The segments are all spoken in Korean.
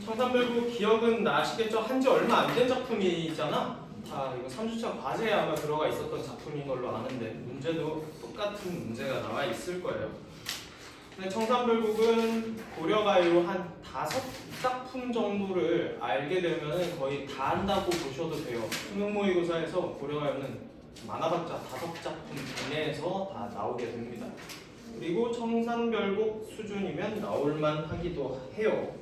청산별국 기억은 나시겠죠? 한지 얼마 안 된 작품이잖아. 다 이거 3주차 과제에 아마 들어가 있었던 작품인 걸로 아는데 문제도 똑같은 문제가 나와 있을 거예요. 근데 청산별국은 고려가요 한 5작품 정도를 알게 되면 거의 다 한다고 보셔도 돼요. 수능 모의고사에서 고려가요는 많아봤자 5작품 이내에서 다 나오게 됩니다. 그리고 청산별국 수준이면 나올만 하기도 해요.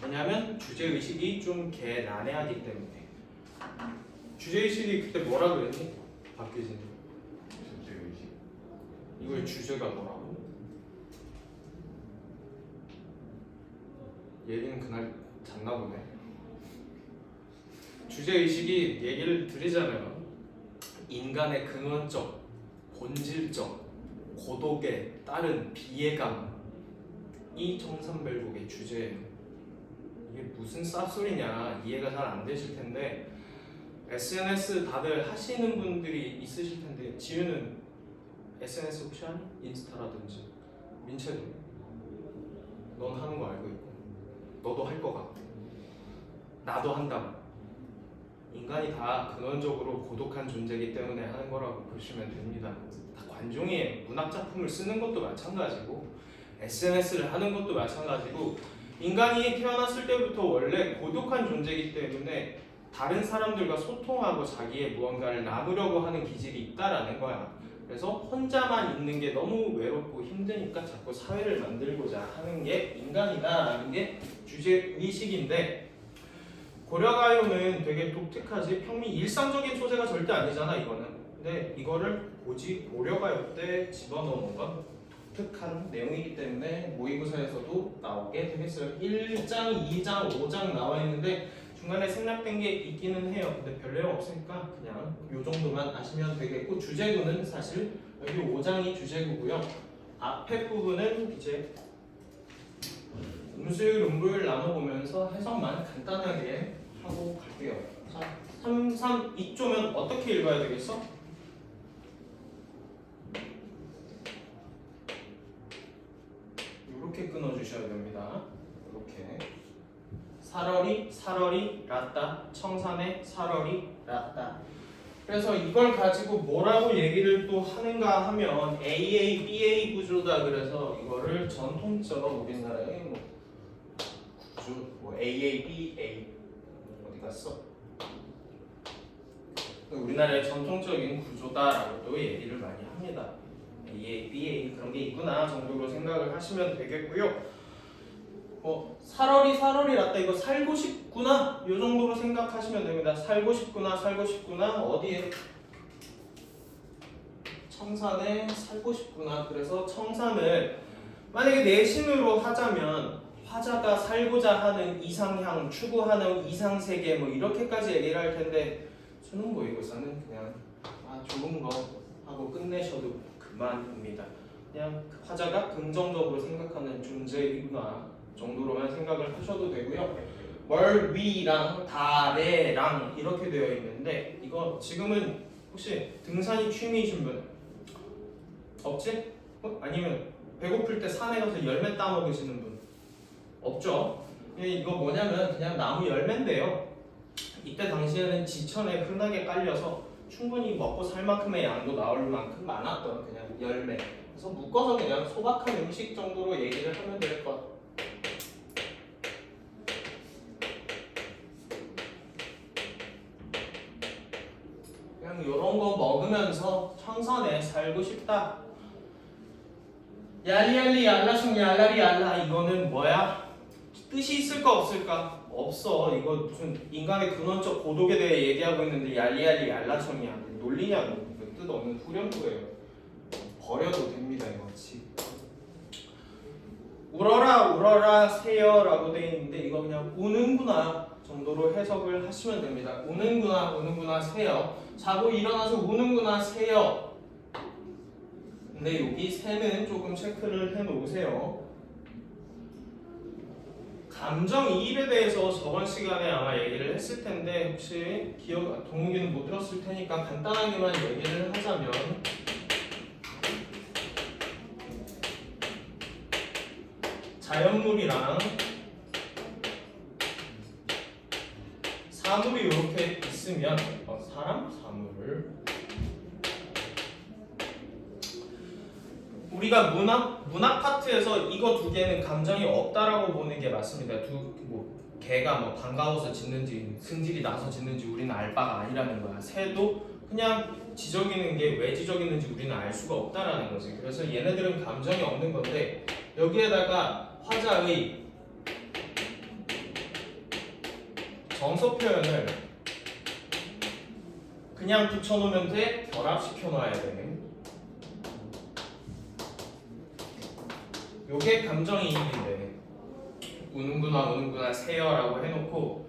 왜냐하면 주제의식이 좀 개난해하기 때문에. 주제의식이 그때 뭐라 그랬니? 박규진. 주제의식. 이거의 주제가 뭐라고? 얘기는 그날 잤나 보네. 주제의식이 얘기를 드리자면 인간의 근원적, 본질적, 고독에 따른 비애감이 청산별국의 주제예요. 이게 무슨 쌉소리냐 이해가 잘 안 되실 텐데 SNS 다들 하시는 분들이 있으실 텐데 지우는 SNS 혹시 하니? 인스타라든지 민채도 넌 하는 거 알고 있고 너도 할 거 같고 나도 한다고. 인간이 다 근원적으로 고독한 존재이기 때문에 하는 거라고 보시면 됩니다. 다 관종이에요. 문학작품을 쓰는 것도 마찬가지고 SNS를 하는 것도 마찬가지고 인간이 태어났을 때부터 원래 고독한 존재이기 때문에 다른 사람들과 소통하고 자기의 무언가를 나누려고 하는 기질이 있다라는 거야. 그래서 혼자만 있는 게 너무 외롭고 힘드니까 자꾸 사회를 만들고자 하는 게 인간이다라는 게 주제의식인데 고려가요는 되게 독특하지. 평민 일상적인 소재가 절대 아니잖아 이거는. 근데 이거를 굳이 고려가요 때 집어넣은 건 독특한 내용이기 때문에 모의고사에서도 나오게 되겠어요. 1장, 2장, 5장 나와 있는데 중간에 생략된 게 있기는 해요. 근데 별 내용 없으니까 그냥 요 정도만 아시면 되겠고 주제구는 사실 여기 5장이 주제구고요. 앞에 부분은 이제 음술, 음불 나눠보면서 해석만 간단하게 하고 갈게요. 자, 3, 2조면 어떻게 읽어야 되겠어? 이렇게 끊어주셔야 됩니다. 이렇게 사러리 라따 청산의 사러리 라따. 그래서 이걸 가지고 뭐라고 얘기를 또 하는가 하면 AA, BA 구조다. 그래서 이거를 전통처럼 우리나라의 뭐 구조, 뭐 AA, BA 어디 갔어? 우리나라의 전통적인 구조다라고 또 얘기를 많이 합니다. AA, BA 그런 게 있구나 정도로 생각을 하시면 되겠고요. 사러리 라따 이거 살고 싶구나 요 정도로 생각하시면 됩니다. 살고 싶구나 어디에? 청산에 살고 싶구나. 그래서 청산을 만약에 내신으로 하자면 화자가 살고자 하는 이상향, 추구하는 이상세계 뭐 이렇게까지 얘기를 할 텐데 수능 모의고사는 그냥 좋은 거 하고 끝내셔도 그만입니다. 그냥 화자가 긍정적으로 생각하는 존재이구나 정도로만 생각을 하셔도 되고요. 멀위랑 다래랑 이렇게 되어 있는데 이거 지금은 혹시 등산이 취미이신 분 없지? 아니면 배고플 때 산에 가서 열매 따먹으시는 분 없죠? 이거 뭐냐면 그냥 나무 열매인데요. 이때 당시에는 지천에 흔하게 깔려서 충분히 먹고 살 만큼의 양도 나올 만큼 많았던 그냥 열매. 그래서 묶어서 그냥 소박한 음식 정도로 얘기를 하면 될 것 같아요. 그냥 요런 거 먹으면서 청산에 살고 싶다. 얄리얄리 얄라숑 얄라리 얄라 이거는 뭐야? 뜻이 있을까 없을까? 없어. 이거 무슨 인간의 근원적 고독에 대해 얘기하고 있는데 얄리얄리 얄라숑이야. 논리냐고. 뜻 없는 후렴구예요. 버려도 됩니다 이거. 울어라 새여라고 돼 있는데 이거 그냥 우는구나 정도로 해석을 하시면 됩니다. 우는구나 새여. 자고 일어나서 우는구나 새여. 근데 여기 새는 조금 체크를 해 놓으세요. 감정이입에 대해서 저번 시간에 아마 얘기를 했을 텐데 혹시 동욱이는 못 들었을 테니까 간단하게만 얘기를 하자면 자연물이랑 사물이 이렇게 있으면 사람, 사물. 우리가 문학 파트에서 이거 두 개는 감정이 없다라고 보는 게 맞습니다. 개가 뭐 반가워서 짖는지 승질이 나서 짖는지 우리는 알 바가 아니라는 거야. 새도 그냥 지저귀는 게 왜 지저귀는지 우리는 알 수가 없다라는 거지. 그래서 얘네들은 감정이 없는 건데 여기에다가 화자의 정서 표현을 그냥 붙여놓으면 돼? 결합시켜 놔야 돼. 요게 감정이입인데 우는구나 세요라고 해놓고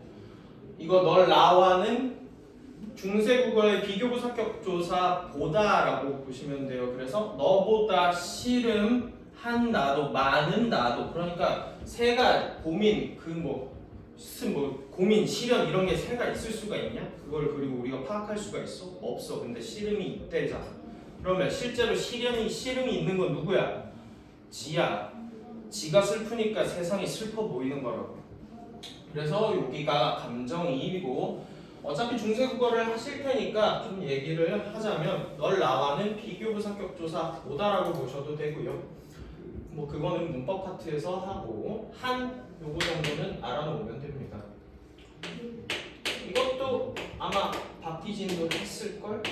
이거 널 나와는 중세국어의 비교부사격조사 보다라고 보시면 돼요. 그래서 너보다 싫음 한 나도 많은 나도 그러니까 새가 고민 고민 시련 이런 게 새가 있을 수가 있냐? 그걸 그리고 우리가 파악할 수가 있어? 없어. 근데 싫음이 있대잖아. 그러면 실제로 싫음이 있는 건 누구야? 지야. 지가 슬프니까 세상이 슬퍼 보이는 거라고. 그래서 여기가 감정이입이고 어차피 중세국어를 하실 테니까 좀 얘기를 하자면 널 나와는 비교부사격조사 보다라고 보셔도 되고요. 뭐 그거는 문법 파트에서 하고 한 요거 정도는 알아놓으면 됩니다. 이것도 아마 박희진도 했을걸?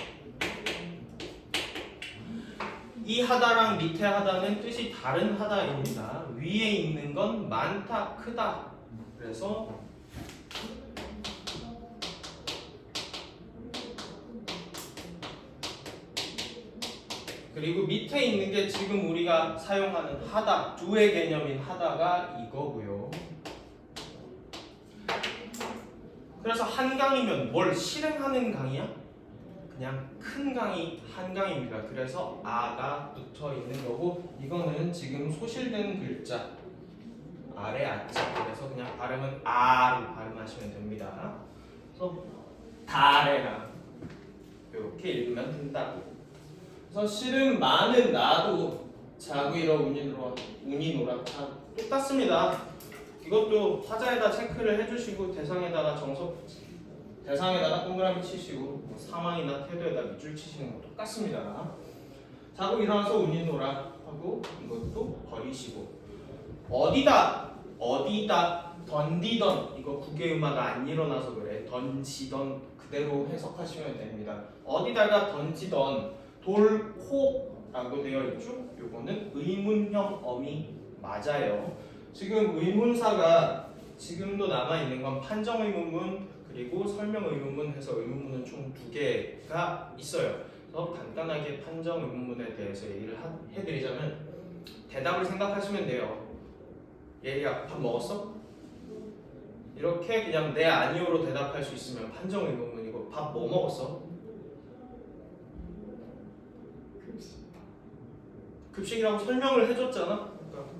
이 하다랑 밑에 하다는 뜻이 다른 하다입니다. 위에 있는 건 많다, 크다. 그래서 그리고 밑에 있는 게 지금 우리가 사용하는 하다, 두의 개념인 하다가 이거고요. 그래서 한강이면 뭘 실행하는 강이야? 그냥 큰 강이 한강입니다. 그래서 아가 붙어 있는 거고 이거는 지금 소실된 글자 아래 아자. 그래서 그냥 발음은 아로 발음하시면 됩니다. 그래서 다래나 이렇게 읽으면 된다고. 그래서 실은 많은 나도 자구이러 운이노라 똑같습니다. 이것도 화자에다 체크를 해주시고 대상에다가 동그라미 치시고 뭐 상황이나 태도에다 밑줄 치시는 거 똑같습니다. 자고 일어나서 운이노라 하고 이것도 버리시고 어디다 던디던 이거 국외음화가 안 일어나서 그래. 던지던 그대로 해석하시면 됩니다. 어디다가 던지던 돌호라고 되어 있죠? 요거는 의문형 어미 맞아요. 지금 의문사가 지금도 남아있는 건 판정의문문 그리고 설명의문문 해서 의문문은 총 2개가 있어요. 그래서 간단하게 판정의문문에 대해서 얘기를 해드리자면 대답을 생각하시면 돼요. 얘야 밥 먹었어? 이렇게 그냥 네 아니오로 대답할 수 있으면 판정의문문이고 밥 뭐 먹었어? 급식이라고 설명을 해줬잖아. 그러니까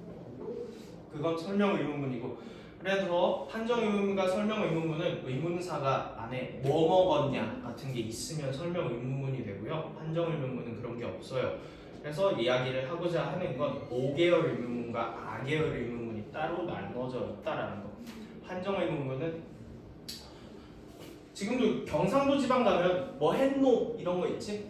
그건 설명 의문문이고 그래서 판정 의문문과 설명 의문문은 의문사가 안에 뭐 먹었냐 같은 게 있으면 설명 의문문이 되고요. 판정 의문문은 그런 게 없어요. 그래서 이야기를 하고자 하는 건 5계열 의문문과 아계열 의문문이 따로 나눠져 있다라는 거. 판정 의문문은 지금도 경상도 지방 가면 뭐 했노 이런 거 있지?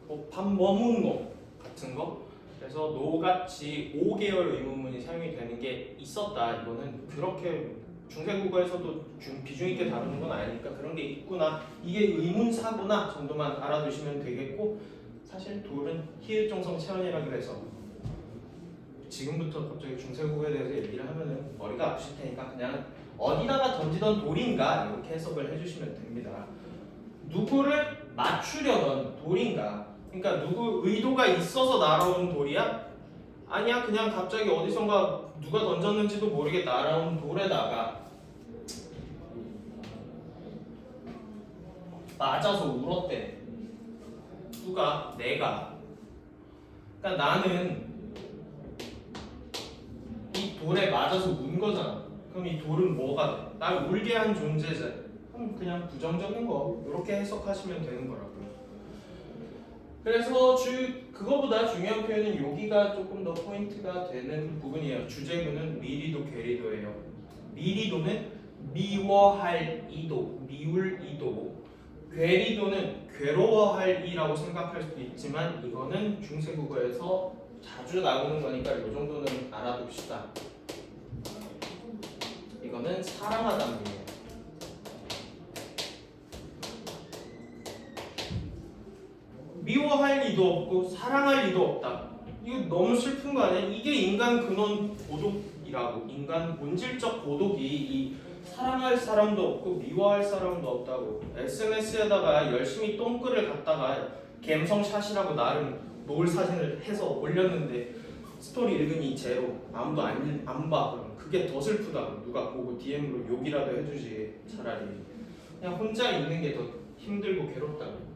뭐 밥 뭐 먹노 같은 거. 그래서 노같이 5계열 의문문이 사용이 되는 게 있었다. 이거는 그렇게 중세국어에서도 비중 있게 다루는 건 아니니까 그런 게 있구나. 이게 의문사구나 정도만 알아두시면 되겠고 사실 돌은 희일종성 체언이라고 해서 지금부터 갑자기 중세국어에 대해서 얘기를 하면은 머리가 아프실 테니까 그냥 어디다가 던지던 돌인가 이렇게 해석을 해주시면 됩니다. 누구를 맞추려던 돌인가? 그러니까 누구 의도가 있어서 날아오는 돌이야? 아니야 그냥 갑자기 어디선가 누가 던졌는지도 모르게 날아온 돌에다가 맞아서 울었대. 누가? 내가. 그러니까 나는 이 돌에 맞아서 운 거잖아. 그럼 이 돌은 뭐가 돼? 날 울게 한 존재지. 그럼 그냥 부정적인 거 이렇게 해석하시면 되는 거라고요. 그래서 그거보다 중요한 표현은 여기가 조금 더 포인트가 되는 부분이에요. 주제문은 미리도 괴리도예요. 미리도는 미워할 이도, 미울 이도, 괴리도는 괴로워할 이라고 생각할 수도 있지만 이거는 중세국어에서 자주 나오는 거니까 이 정도는 알아둡시다. 이거는 사랑하다는 의미예요. 미워할 이도 없고 사랑할 이도 없다. 이거 너무 슬픈 거 아니야? 이게 인간 근원 고독이라고. 인간 본질적 고독이 이 사랑할 사람도 없고 미워할 사람도 없다고. SNS에다가 열심히 똥글을 갖다가 갬성샷이라고 나름 노을 사진을 해서 올렸는데 스토리 읽으니 제로. 아무도 안 봐. 그럼 그게 더 슬프다. 누가 보고 DM으로 욕이라도 해주지 차라리. 그냥 혼자 있는 게 더 힘들고 괴롭다고.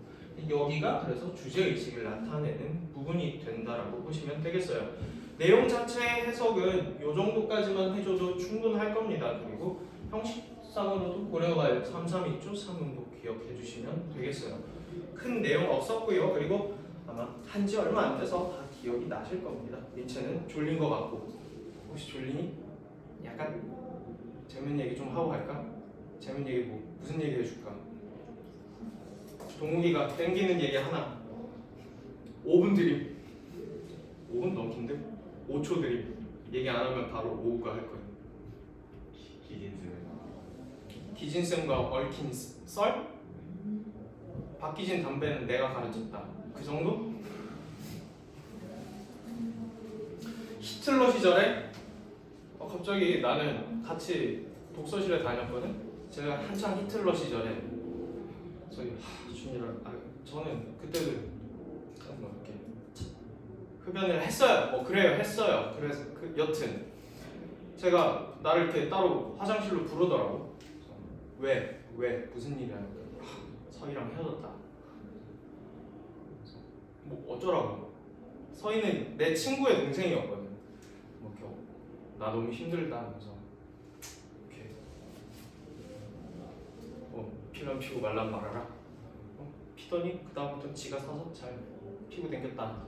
여기가 그래서 주제의식을 나타내는 부분이 된다라고 보시면 되겠어요. 내용 자체의 해석은 이 정도까지만 해줘도 충분할 겁니다. 그리고 형식상으로도 고려할 332조 3문법 기억해 주시면 되겠어요. 큰 내용 없었고요. 그리고 아마 한지 얼마 안 돼서 다 기억이 나실 겁니다. 민채는 졸린 것 같고. 혹시 졸리니? 약간 재밌는 얘기 좀 하고 갈까? 재밌는 얘기 무슨 얘기 해줄까? 동욱이가 땡기는 얘기 하나. 5분 드림. 5분 너무 긴데? 5초 드림. 얘기 안 하면 바로 오후가 할 거예요. 기진쌤과 얽힌 썰? 박기진 담배는 내가 가르쳤다. 그 정도? 히틀러 시절에 갑자기 나는 같이 독서실에 다녔거든. 제가 한창 히틀러 시절에 저희 준이랑 저는 그때도 뭐 이렇게 흡연을 했어요. 그래요, 했어요. 그래서 여튼 제가 나를 이렇게 따로 화장실로 부르더라고. 왜 무슨 일이야? 서희랑 헤어졌다. 뭐 어쩌라고? 서희는 내 친구의 동생이었거든. 나 너무 힘들다 하면서 이렇게 피면 피고 말란 말아라. 피더니 그 다음부터 지가 사서 잘 피고 댕겼다.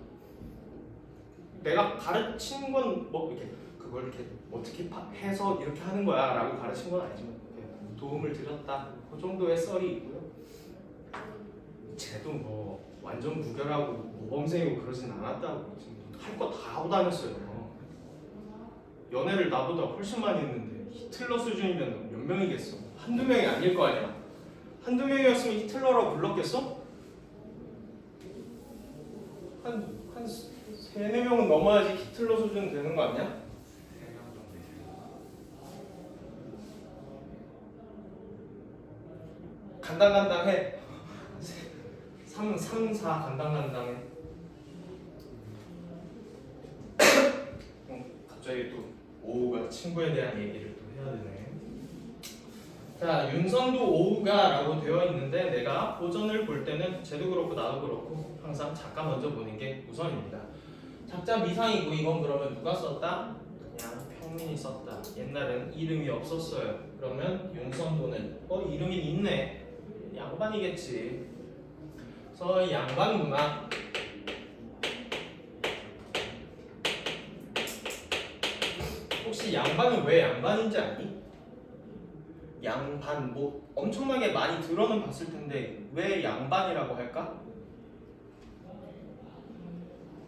내가 가르친 건 뭐 이렇게 그걸 이렇게 어떻게 해서 이렇게 하는 거야라고 가르친 건 아니지만 도움을 드렸다. 그 정도의 썰이 있고요. 쟤도 뭐 완전 무결하고 모범생이고 그러진 않았다고. 할 거 다 하고 다녔어요. 연애를 나보다 훨씬 많이 했는데 히틀러 수준이면 몇 명이겠어? 한두 명이 아닐 거 아니야? 한두 명이었으면 히틀러라고 불렀겠어? 한 3, 4명은 넘어야지 히틀러 수준 되는 거 아니야? 3명 정도 있어요. 간당간당해. 3, 4 간당간당해. 갑자기 또 오우가 친구에 대한 얘기를 또 해야 되네. 자, 윤선도 오우가 라고 되어 있는데 내가 고전을 볼 때는 쟤도 그렇고 나도 그렇고 항상 작가 먼저 보는 게 우선입니다. 작자 미상이고 이건 그러면 누가 썼다? 그냥 평민이 썼다. 옛날엔 이름이 없었어요. 그러면 윤선도는 이름이 있네. 양반이겠지. 그래서 양반문학. 혹시 양반은 왜 양반인지 아니? 양반 뭐 엄청나게 많이 들어는 봤을 텐데 왜 양반이라고 할까?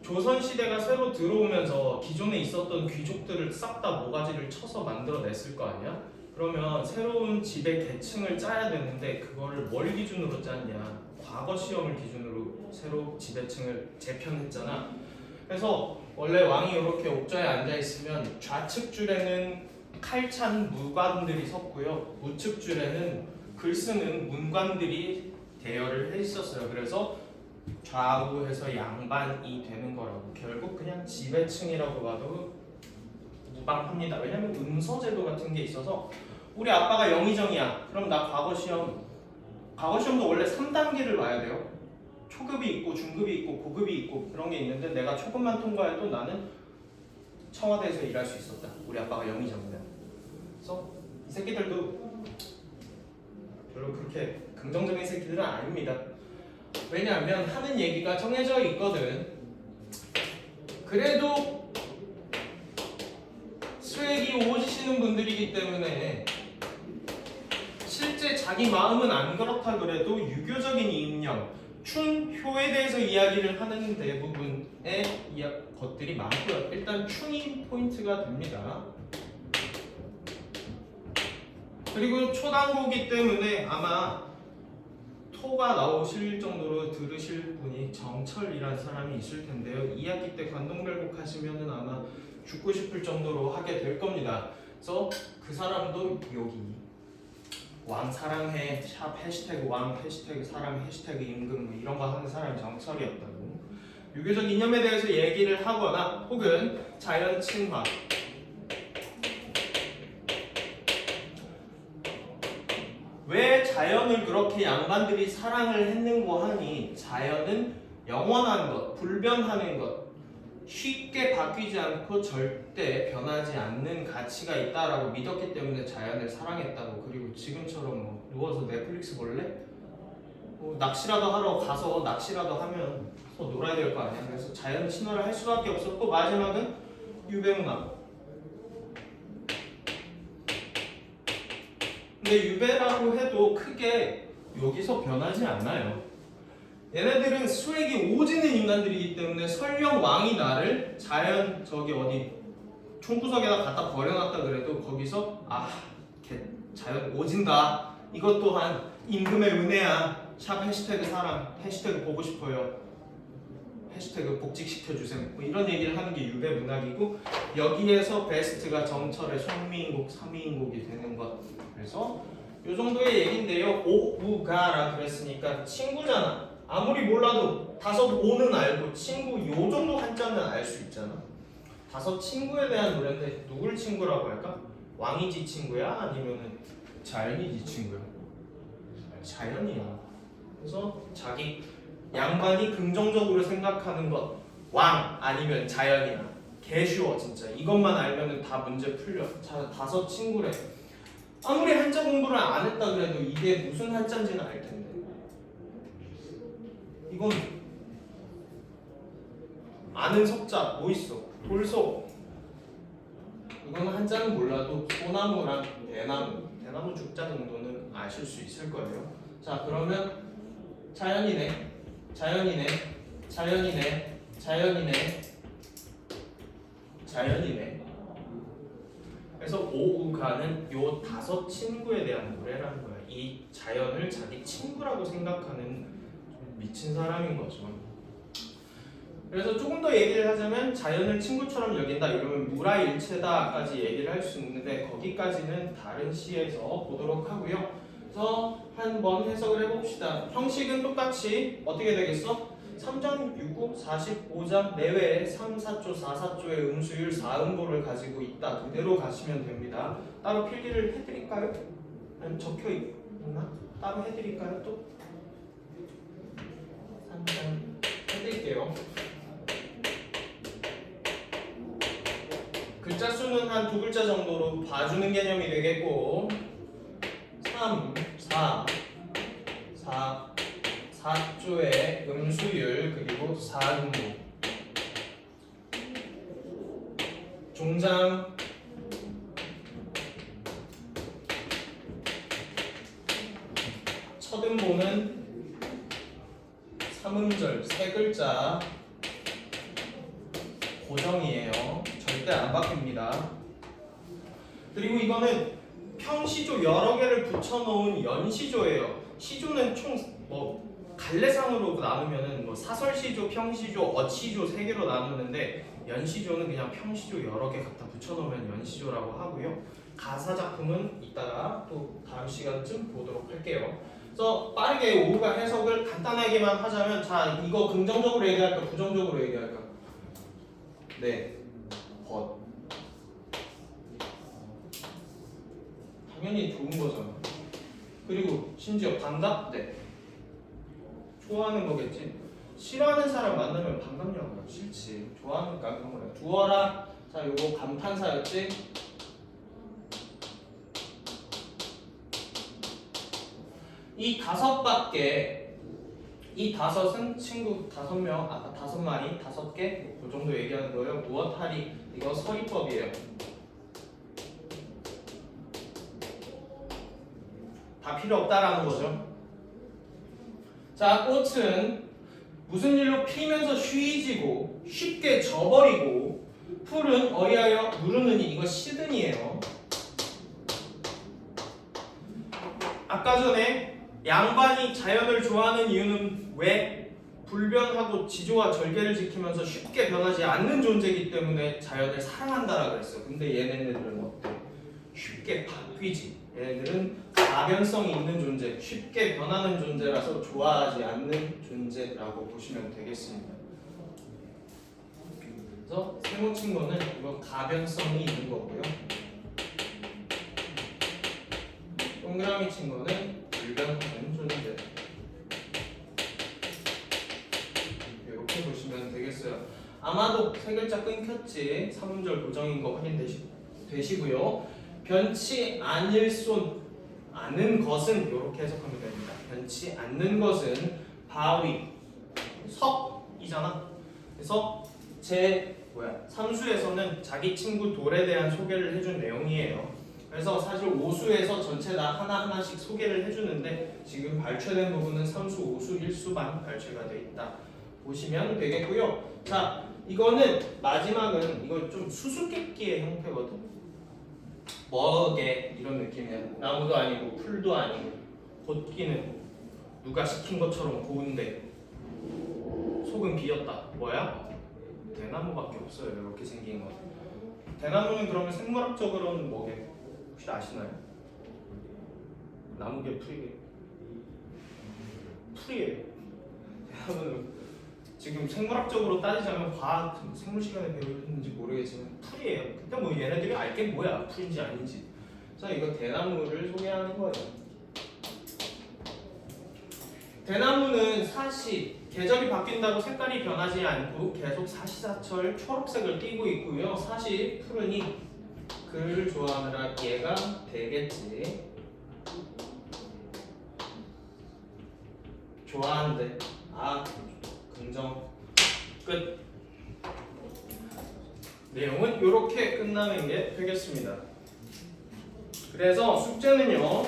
조선시대가 새로 들어오면서 기존에 있었던 귀족들을 싹 다 모가지를 쳐서 만들어냈을 거 아니야? 그러면 새로운 지배 계층을 짜야 되는데 그거를 뭘 기준으로 짰냐? 과거 시험을 기준으로 새로 지배층을 재편했잖아. 그래서 원래 왕이 이렇게 옥좌에 앉아있으면 좌측 줄에는 칼찬 무관들이 섰고요. 우측 줄에는 글 쓰는 문관들이 대여를 해 있었어요. 그래서 좌우해서 양반이 되는 거라고. 결국 그냥 지배층이라고 봐도 무방합니다. 왜냐면 음서제도 같은 게 있어서 우리 아빠가 영의정이야. 그럼 나 과거 시험도 원래 3단계를 봐야 돼요. 초급이 있고 중급이 있고 고급이 있고 그런 게 있는데 내가 초급만 통과해도 나는 청와대에서 일할 수 있었다. 우리 아빠가 영의정이면. 그래서 이 새끼들도 별로 그렇게 긍정적인 새끼들은 아닙니다. 왜냐하면 하는 얘기가 정해져 있거든. 그래도 수액이 오지시는 분들이기 때문에 자기 마음은 안 그렇다 그래도 유교적인 이념, 충효에 대해서 이야기를 하는 대부분의 것들이 많고요. 일단 충이 포인트가 됩니다. 그리고 초단고기 때문에 아마 토가 나오실 정도로 들으실 분이 정철이라는 사람이 있을 텐데요. 2학기 때 관동별곡 하시면은 아마 죽고 싶을 정도로 하게 될 겁니다. 그래서 그 사람도 여기 왕 사랑해 샵 해시태그 왕 해시태그 사랑 해시태그 임금 뭐 이런 거 하는 사람이 정철이었다고. 유교적 이념에 대해서 얘기를 하거나 혹은 자연 친화, 왜 자연을 그렇게 양반들이 사랑을 했는고 하니 자연은 영원한 것, 불변하는 것, 쉽게 바뀌지 않고 절대 변하지 않는 가치가 있다라고 믿었기 때문에 자연을 사랑했다고. 그리고 지금처럼 뭐 누워서 넷플릭스 볼래? 뭐 낚시라도 하러 가서 낚시라도 하면 또 놀아야 될 거 아니야. 그래서 자연 친화를 할 수밖에 없었고, 마지막은 유배문화. 근데 유배라고 해도 크게 여기서 변하지 않나요? 얘네들은 수액이 오지는 인간들이기 때문에 설령 왕이 나를 자연 저기 어디 총구석에다 갖다 버려놨다 그래도 거기서 걔 자연 오진다. 이것 또한 임금의 은혜야. 샵 해시태그 사랑, 해시태그 보고 싶어요. 해시태그 복직시켜주세요. 뭐 이런 얘기를 하는 게 유배 문학이고, 여기에서 베스트가 정철의 송미인곡, 삼미인곡이 되는 것. 그래서 요 정도의 얘기인데요. 오우가라 그랬으니까 친구잖아. 아무리 몰라도 다섯 오는 알고 친구 요 정도 한자는 알 수 있잖아. 다섯 친구에 대한 노래인데 누굴 친구라고 할까? 왕이지 친구야? 아니면은 자연이지 친구야? 자연이야. 그래서 자기 양반이 긍정적으로 생각하는 것, 왕 아니면 자연이야. 개 쉬워 진짜. 이것만 알면은 다 문제 풀려. 자, 다섯 친구래. 아무리 한자 공부를 안 했다 그래도 이게 무슨 한자인지는 알 텐데. 이건 아는 석자 뭐 있어? 돌소. 이거는 한자는 몰라도 소나무랑 대나무 죽자 정도는 아실 수 있을 거예요. 자, 그러면 자연이네, 자연이네, 자연이네, 자연이네, 자연이네. 그래서 오우가는 요 다섯 친구에 대한 노래라는 거야. 이 자연을 자기 친구라고 생각하는 미친 사람인 거죠. 그래서 조금 더 얘기를 하자면 자연을 친구처럼 여긴다 이러면 무라일체다까지 얘기를 할 수 있는데 거기까지는 다른 시에서 보도록 하고요. 그래서 한번 해석을 해봅시다. 형식은 똑같이 어떻게 되겠어? 3장 6구 45장 내외에 3, 4조, 4, 4조의 음수율 4음보를 가지고 있다. 그대로 가시면 됩니다. 따로 필기를 해드릴까요? 아니면 적혀 있나? 따로 해드릴까요? 또? 3장 해드릴게요. 글자 수는 한 두 글자 정도로 봐주는 개념이 되겠고 3, 4, 4조의 음수율 그리고 4음보 종장 첫 음보는 3음절 세 글자 고정이에요. 절대 안 바뀝니다. 그리고 이거는 평시조 여러 개를 붙여놓은 연시조예요. 시조는 총 갈래상으로 나누면은 사설시조, 평시조, 어치조 세 개로 나누는데 연시조는 그냥 평시조 여러 개 갖다 붙여놓으면 연시조라고 하고요. 가사 작품은 이따가 또 다음 시간쯤 보도록 할게요. 그래서 빠르게 오후가 해석을 간단하게만 하자면 자 이거 긍정적으로 얘기할까 부정적으로 얘기할까? 네, 당연히 좋은 거잖아. 그리고 심지어 반갑? 네. 좋아하는 거겠지. 싫어하는 사람 만나면 반갑냐고 하면 싫지. 좋아하니까 그런 거야. 두어라. 자, 요거 감탄사였지. 이 다섯은 친구 5명, 아까 5마리, 5개, 그 정도 얘기하는 거예요. 무엇하리, 이거 서리법이에요. 다 필요 없다라는 거죠. 자, 꽃은 무슨 일로 피면서 쉬지고 쉽게 져버리고 풀은 어이하여 누르느니 이거 시든이에요. 아까 전에 양반이 자연을 좋아하는 이유는 왜? 불변하고 지조와 절개를 지키면서 쉽게 변하지 않는 존재이기 때문에 자연을 사랑한다라고 그랬어. 근데 얘네들은 어때? 쉽게 바뀌지. 얘네들은 가변성이 있는 존재, 쉽게 변하는 존재라서 좋아하지 않는 존재라고 보시면 되겠습니다. 그래서 세모 친 거는 이건 가변성이 있는 거고요. 동그라미 친 거는 불변하는 존재. 이렇게 보시면 되겠어요. 아마도 세 글자 끊겼지. 3음절 고정인 거 확인되시고요. 변치 않는 것은 이렇게 해석하면 됩니다. 변치 않는 것은 바위, 석이잖아. 그래서 삼수에서는 자기 친구 돌에 대한 소개를 해준 내용이에요. 그래서 사실 오수에서 전체 다 하나하나씩 소개를 해주는데 지금 발췌된 부분은 삼수, 오수, 일수만 발췌가 돼 있다. 보시면 되겠고요. 자, 이거는 마지막은 이거 좀 수수께끼의 형태거든. 뭐게 이런 느낌이야. 나무도 아니고 풀도 아니고 걷기는 누가 시킨 것처럼 고운데 속은 비었다. 뭐야? 대나무밖에 없어요. 이렇게 생긴 거. 대나무는 그러면 생물학적으로는 뭐게? 혹시 아시나요? 나무게 풀이게? 풀이에요. 대나무는 지금 생물학적으로 따지자면 과학 생물 시간에 배우는지 모르겠지만 풀이에요. 근데 뭐 얘네들이 알게 뭐야? 풀인지 아닌지. 그래서 이거 대나무를 소개하는 거예요. 대나무는 계절이 바뀐다고 색깔이 변하지 않고 계속 사시사철 초록색을 띠고 있고요. 푸르니 그를 좋아하느라 얘가 되겠지. 좋아한대. 긍정. 끝. 내용은 이렇게 끝나는 게 되겠습니다. 그래서 숙제는요.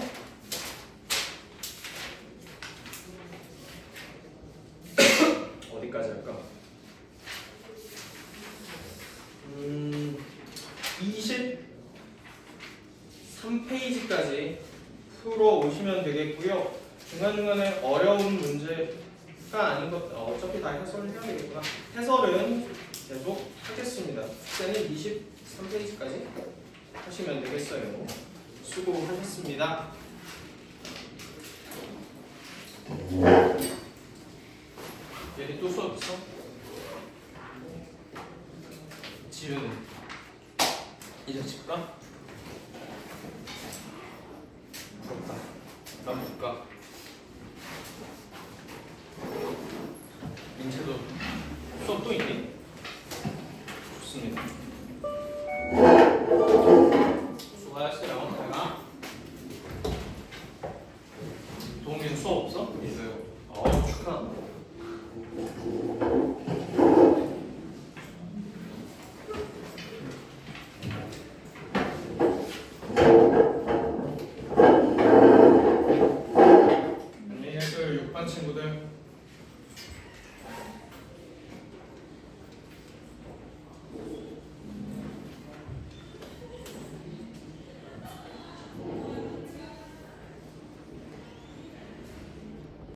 어디까지 할까? 23페이지까지 풀어 오시면 되겠고요. 중간중간에 어려운 문제가 아닌 것, 어차피 다 해설을 해야 되겠구나. 해설은 계속 하겠습니다. 숙제는 23페이지까지 하시면 되겠어요. 수고하셨습니다. 얘리 또 수업 있어? 지우는 이제 집 가? 부럽다. 나 못 가. 민채도 수업 또 있니? 좋습니다. 수고하셨어요. 내가 도움된 수업 없어?